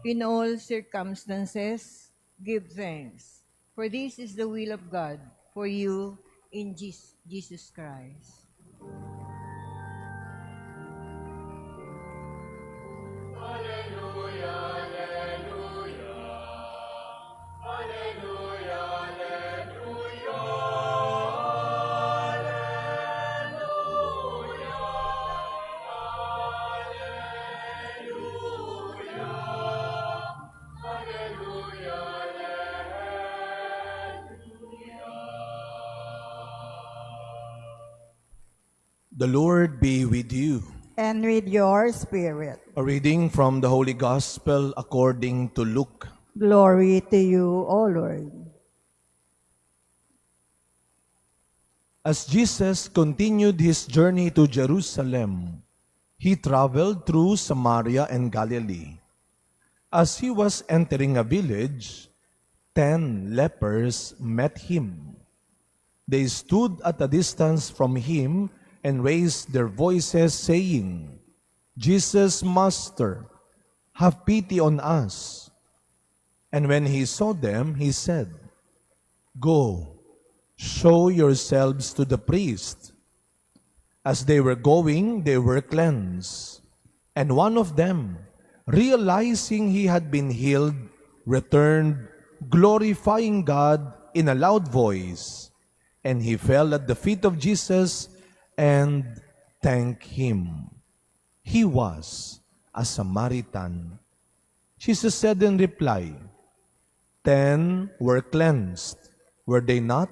In all circumstances, give thanks, for this is the will of God for you in Jesus Christ. The Lord be with you. And with your spirit. A reading from the Holy Gospel according to Luke. Glory to you, O Lord. As Jesus continued his journey to Jerusalem, he traveled through Samaria and Galilee. As he was entering a village, 10 lepers met him. They stood at a distance from him and raised their voices, saying, "Jesus, Master, have pity on us." And when he saw them, he said, "Go, show yourselves to the priest." As they were going, they were cleansed. And one of them, realizing he had been healed, returned, glorifying God in a loud voice. And he fell at the feet of Jesus and thanked him. He was a Samaritan. Jesus said in reply, 10 were cleansed. Were they not?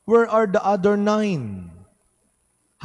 Where are the other 9?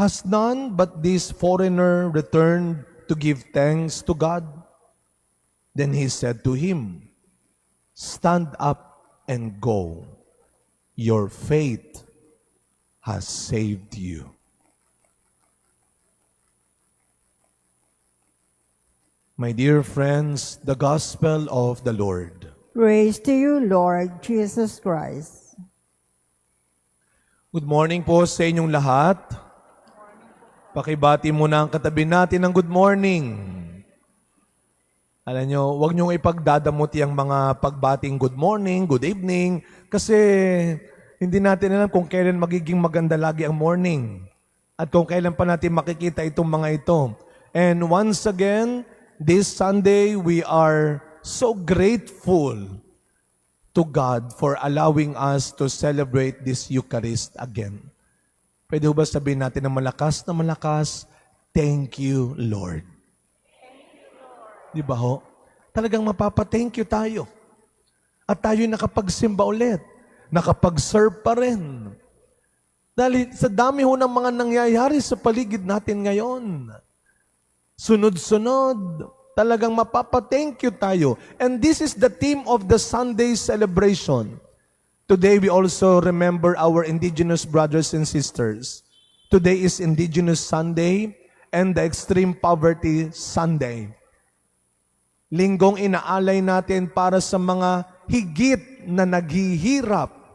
Has none but this foreigner returned to give thanks to God? Then he said to him, "Stand up and go. Your faith has saved you." My dear friends, the Gospel of the Lord. Praise to you, Lord Jesus Christ. Good morning po sa inyong lahat. Pakibati muna ang katabi natin ng good morning. Alam nyo, huwag nyo ipagdadamuti ang mga pagbating good morning, good evening, kasi hindi natin alam kung kailan magiging maganda lagi ang morning at kung kailan pa natin makikita itong mga ito. And once again, this Sunday, we are so grateful to God for allowing us to celebrate this Eucharist again. Pwede ba sabihin natin na malakas, "Thank you, Lord." Di ba ho? Talagang mapapa-thank you tayo. At tayo nakapagsimba ulit. Nakapag-serve pa rin. Dahil sa dami ho ng mga nangyayari sa paligid natin ngayon. Sunod-sunod. Talagang mapapa-thank you tayo. And this is the theme of the Sunday celebration. Today we also remember our indigenous brothers and sisters. Today is Indigenous Sunday and the Extreme Poverty Sunday. Linggong inaalay natin para sa mga higit na naghihirap.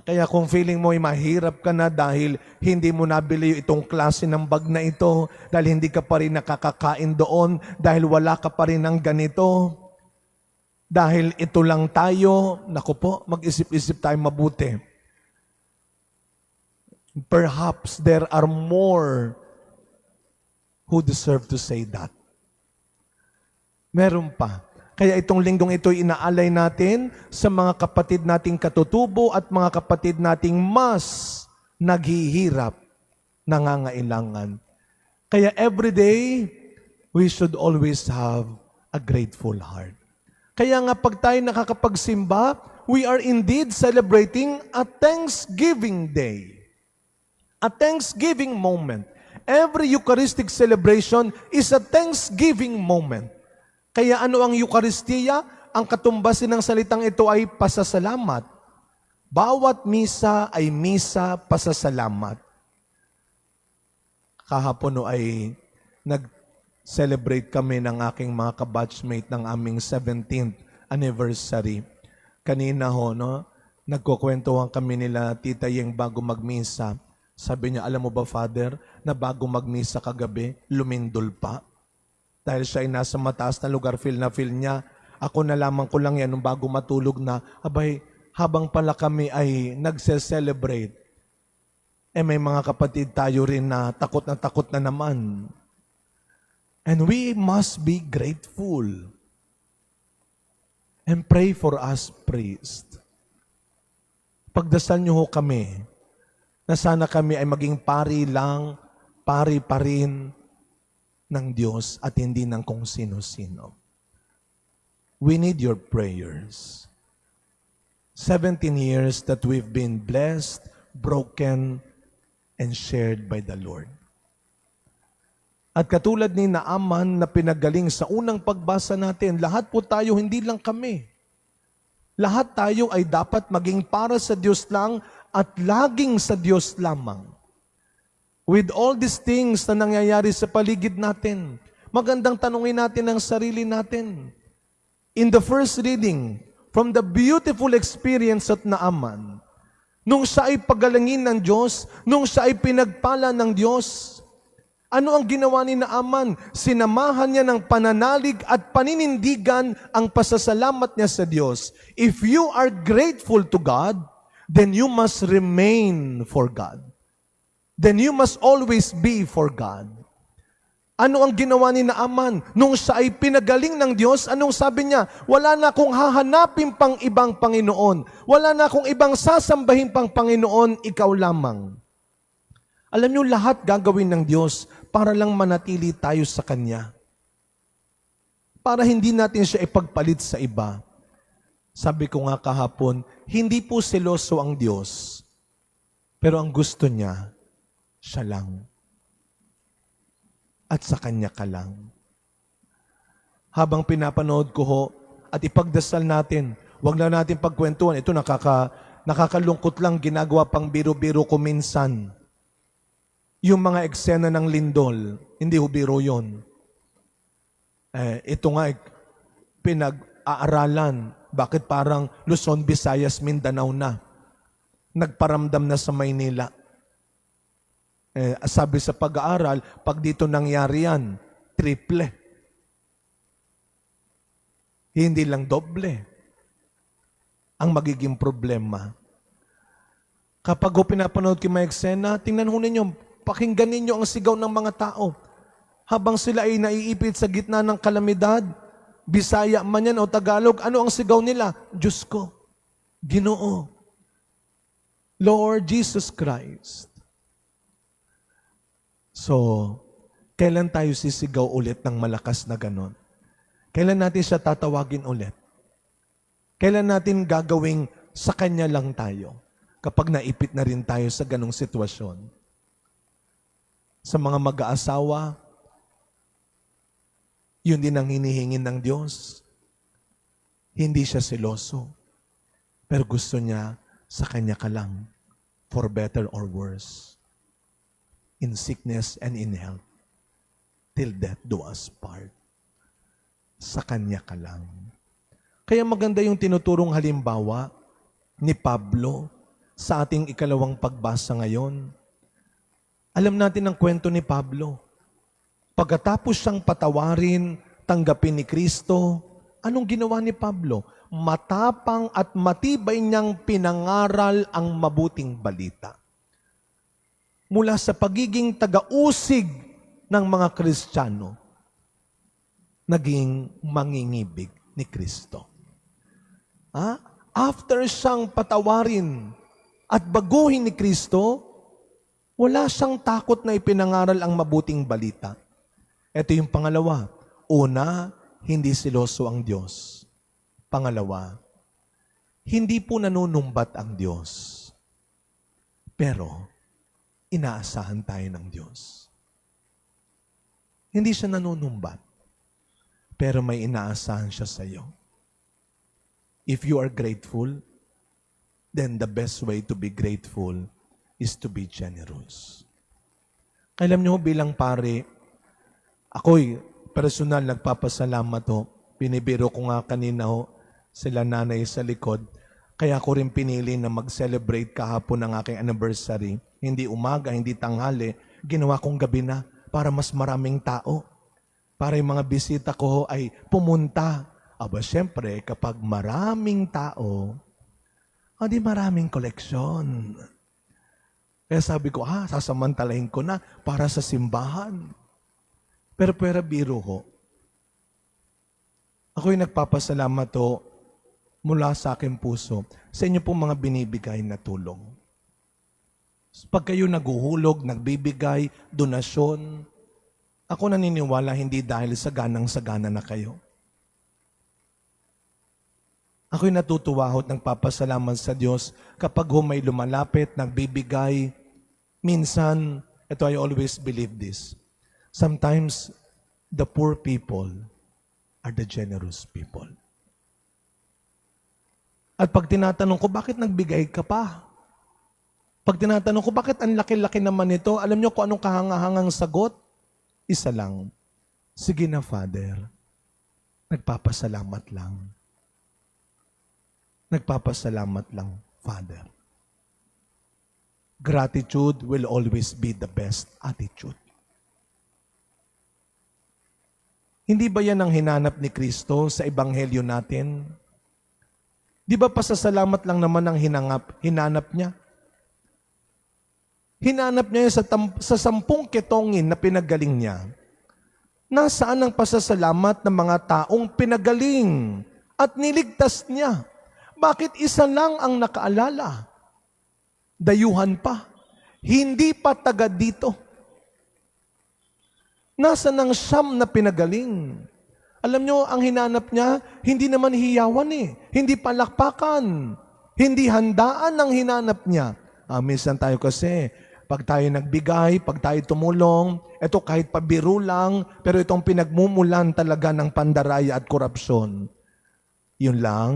Kaya kung feeling mo ay mahirap ka na dahil hindi mo nabili itong klase ng bag na ito, dahil hindi ka pa rin nakakakain doon, dahil wala ka pa rin ng ganito, dahil ito lang tayo, naku po, mag-isip-isip tayo mabuti. Perhaps there are more who deserve to say that. Meron pa. Kaya itong linggong ito inaalay natin sa mga kapatid nating katutubo at mga kapatid nating mas naghihirap, nangangailangan. Kaya every day, we should always have a grateful heart. Kaya nga pag tayo nakakapagsimba, we are indeed celebrating a Thanksgiving Day. A Thanksgiving moment. Every Eucharistic celebration is a Thanksgiving moment. Kaya ano ang Eucharistia? Ang katumbasin ng salitang ito ay pasasalamat. Bawat misa ay misa pasasalamat. Kahapon ay nag-celebrate kami ng aking mga kabatchmate ng aming 17th anniversary. Kanina ho, nagkukwentuhan kami nila Tita Yeng bago magmisa. Sabi niya, "Alam mo ba, Father, na bago magmisa kagabi, lumindol pa?" Dahil siya ay nasa mataas na lugar, feel niya, ako nalaman ko lang yan nung bago matulog na, abay, habang pala kami ay nagse-celebrate, may mga kapatid tayo rin na takot na naman. And we must be grateful. And pray for us, priest. Pagdasal niyo ho kami, na sana kami ay maging pari pa rin ng Diyos at hindi ng kung sino-sino. We need your prayers. 17 years that we've been blessed, broken, and shared by the Lord. At katulad ni Naaman na pinagaling sa unang pagbasa natin, lahat po tayo, hindi lang kami. Lahat tayo ay dapat maging para sa Diyos lang at laging sa Diyos lamang. With all these things na nangyayari sa paligid natin, magandang tanungin natin ang sarili natin. In the first reading, from the beautiful experience at Naaman, nung siya ay pagalangin ng Diyos, nung siya ay pinagpala ng Diyos, ano ang ginawa ni Naaman? Sinamahan niya ng pananalig at paninindigan ang pasasalamat niya sa Diyos. If you are grateful to God, then you must remain for God. Then you must always be for God. Ano ang ginawa ni Naaman? Nung siya ay pinagaling ng Diyos, anong sabi niya? Wala na akong hahanapin pang ibang Panginoon. Wala na akong ibang sasambahin pang Panginoon, ikaw lamang. Alam niyo, lahat gagawin ng Diyos para lang manatili tayo sa Kanya. Para hindi natin siya ipagpalit sa iba. Sabi ko nga kahapon, hindi po seloso ang Diyos, pero ang gusto niya, siya lang. At sa Kanya ka lang. Habang pinapanood ko ho, at ipagdasal natin, wag na natin pagkwentuhan, ito nakakalungkot lang, ginagawa pang biro-biro ko minsan. Yung mga eksena ng lindol, hindi ho biro yun. Ito nga, pinag-aaralan, bakit parang Luzon, Visayas, Mindanao na. Nagparamdam na sa Maynila. Sabi sa pag-aaral, pag dito nangyari yan, triple. Hindi lang doble. Ang magiging problema. Kapag ho pinapanood ko mga eksena, tingnan ho ninyo, pakinggan ninyo ang sigaw ng mga tao. Habang sila ay naiipit sa gitna ng kalamidad, Bisaya man yan o Tagalog, ano ang sigaw nila? Diyos ko, Ginoo, Lord Jesus Christ. So, kailan tayo sisigaw ulit ng malakas na ganon? Kailan natin siya tatawagin ulit? Kailan natin gagawing sa Kanya lang tayo? Kapag naipit na rin tayo sa ganong sitwasyon. Sa mga mag-aasawa, yun din ang hinihingin ng Diyos. Hindi siya seloso, pero gusto niya sa Kanya ka lang, for better or worse. In sickness and in health, till death do us part. Sa Kanya ka lang. Kaya maganda yung tinuturong halimbawa ni Pablo sa ating ikalawang pagbasa ngayon. Alam natin ang kwento ni Pablo. Pagkatapos siyang patawarin, tanggapin ni Kristo, anong ginawa ni Pablo? Matapang at matibay niyang pinangaral ang mabuting balita. Mula sa pagiging taga-usig ng mga Kristiyano, naging mangingibig ni Kristo. After siyang patawarin at baguhin ni Kristo, wala siyang takot na ipinangaral ang mabuting balita. Ito yung pangalawa. Una, hindi seloso ang Diyos. Pangalawa, hindi po nanunumbat ang Diyos. Pero, inaasahan tayo ng Diyos. Hindi siya nanunumbat, pero may inaasahan siya sa iyo. If you are grateful, then the best way to be grateful is to be generous. Alam niyo, bilang pare, ako'y personal nagpapasalamat ho. Binibiro ko nga kanina ho, sila nanay sa likod. Kaya ko rin pinili na mag-celebrate kahapon ng aking anniversary. Hindi umaga, hindi tanghali. Ginawa kong gabi na para mas maraming tao. para yung mga bisita ko ay pumunta. Aba, syempre, kapag maraming tao, di maraming koleksyon. Kaya sabi ko, sasamantalahin ko na para sa simbahan. Pero biro ho. Ako'y nagpapasalamat ho mula sa aking puso sa inyo pong mga binibigay na tulong. Pag kayo naguhulog, nagbibigay, donasyon, ako naniniwala hindi dahil sa ganang-sagana na kayo. Ako'y natutuwa at nagpapasalamat sa Diyos kapag may lumalapit, nagbibigay. Minsan, ito I always believe this, sometimes the poor people are the generous people. At pag tinatanong ko, bakit nagbigay ka pa? Pag tinatanong ko, bakit ang laki-laki naman ito? Alam niyo kung anong kahangahangang sagot? Isa lang, sige na Father, nagpapasalamat lang. Nagpapasalamat lang, Father. Gratitude will always be the best attitude. Hindi ba yan ang hinanap ni Kristo sa ebanghelyo natin? Di ba pasasalamat lang naman ang hinanap niya? Hinanap niya sa 10 ketongin na pinagaling niya. Nasaan ang pasasalamat ng mga taong pinagaling at niligtas niya? Bakit isa lang ang nakaalala? Dayuhan pa. Hindi pa taga dito. Nasaan ang 9 na pinagaling? Alam nyo, ang hinanap niya, hindi naman hiyawan Hindi palakpakan. Hindi handaan ang hinanap niya. Minsan tayo kasi, pag tayo nagbigay, pag tayo tumulong, ito kahit pabiro lang, pero itong pinagmumulan talaga ng pandaraya at korupsyon. Yun lang.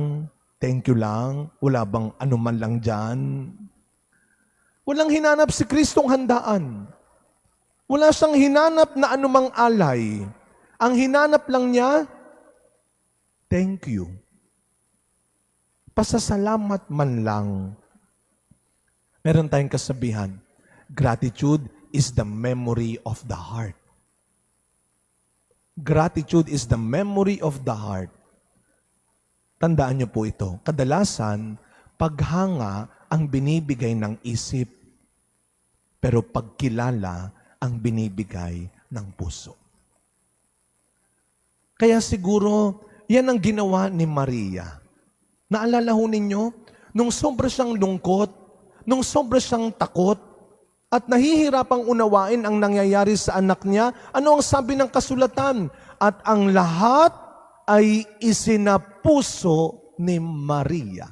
Thank you lang. Wala bang anuman lang dyan? Walang hinanap si Kristong handaan. Wala siyang hinanap na anumang alay. Ang hinanap lang niya, thank you. Pasasalamat man lang. Meron tayong kasabihan, gratitude is the memory of the heart. Gratitude is the memory of the heart. Tandaan niyo po ito. Kadalasan, paghanga ang binibigay ng isip, pero pagkilala ang binibigay ng puso. Kaya siguro, yan ang ginawa ni Maria. Naalala ho ninyo, nung sobra siyang lungkot, nung sobra siyang takot, at nahihirapang unawain ang nangyayari sa anak niya, ano ang sabi ng kasulatan? At ang lahat ay isinapuso ni Maria.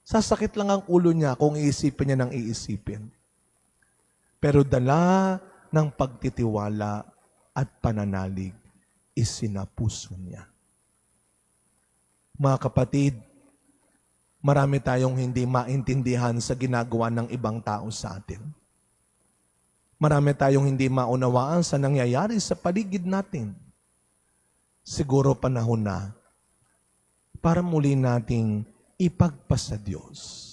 Sasakit lang ang ulo niya kung iisipin niya ng iisipin. Pero dala ng pagtitiwala at pananalig, isinapuso niya. Mga kapatid, marami tayong hindi maintindihan sa ginagawa ng ibang tao sa atin. Marami tayong hindi maunawaan sa nangyayari sa paligid natin. Siguro panahon na para muli nating ipagpasa Diyos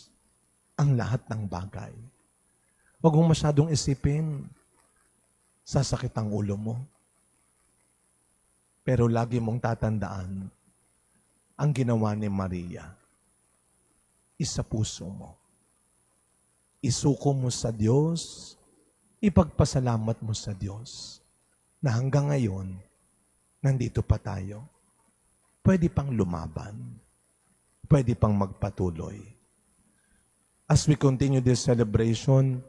ang lahat ng bagay. Huwag mong masyadong isipin, sasakit ang ulo mo. Pero lagi mong tatandaan ang ginawa ni Maria. Isa puso mo. Isuko mo sa Diyos, ipagpasalamat mo sa Diyos na hanggang ngayon, nandito pa tayo. Pwede pang lumaban. Pwede pang magpatuloy. As we continue this celebration,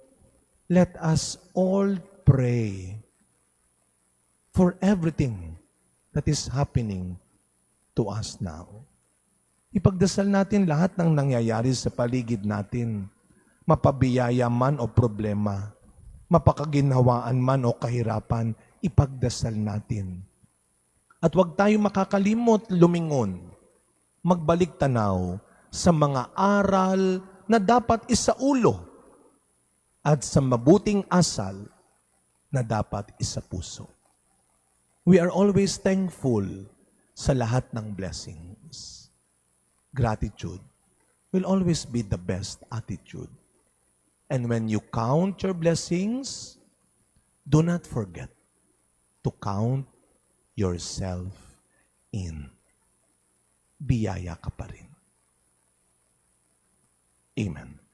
let us all pray for everything that is happening to us now. Ipagdasal natin lahat ng nangyayari sa paligid natin, mapabiyaya man o problema, mapakaginhawaan man o kahirapan, ipagdasal natin. At huwag tayo makakalimot lumingon, magbalik tanaw sa mga aral na dapat isaulo at sa mabuting asal na dapat isapuso. We are always thankful sa lahat ng blessings. Gratitude will always be the best attitude. And when you count your blessings, do not forget to count yourself in. Biyaya ka pa rin. Amen.